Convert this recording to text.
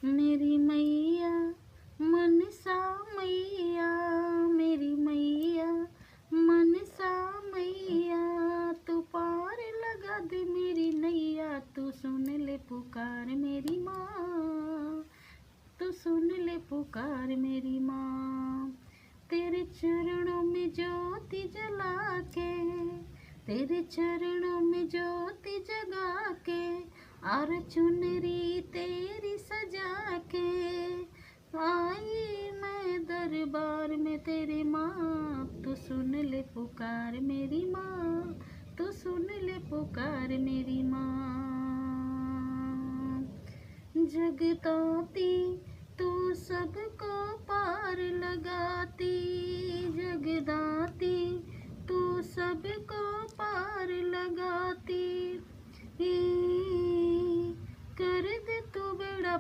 मेरी मैया मनसा मैया, मेरी मैया मनसा मैया, तू पार लगा दे मेरी नैया, तू सुन ले पुकार मेरी माँ, तू सुन ले पुकार मेरी माँ। तेरे चरणों में ज्योति जला के, तेरे चरणों में ज्योति जगा के, और चुनरी तेरी सजा के आई मैं दरबार में तेरी माँ, तू सुन ले पुकार मेरी माँ, तू सुन ले पुकार मेरी माँ। जगदाती तू सबको पार लगाती, जगदाती तू सबको पार लगाती, कर दे तू बेड़ा